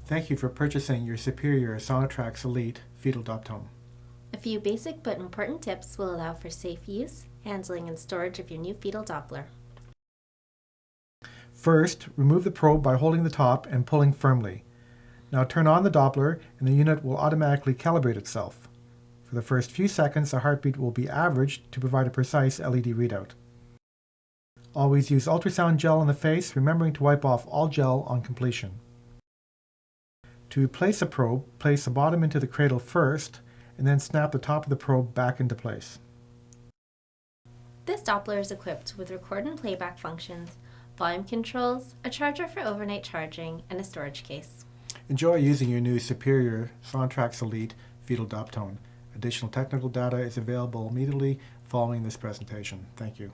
Thank you for purchasing your Superior Sonotrax Elite fetal doptone. A few basic but important tips will allow for safe use, handling, and storage of your new fetal doppler. First, remove the probe by holding the top and pulling firmly. Now turn on the Doppler and the unit will automatically calibrate itself. For the first few seconds, the heartbeat will be averaged to provide a precise LED readout. Always use ultrasound gel on the face, remembering to wipe off all gel on completion. To replace a probe, place the bottom into the cradle first, and then snap the top of the probe back into place. This Doppler is equipped with record and playback functions, volume controls, a charger for overnight charging, and a storage case. Enjoy using your new Superior Sonotrax Elite fetal doptone. Additional technical data is available immediately following this presentation. Thank you.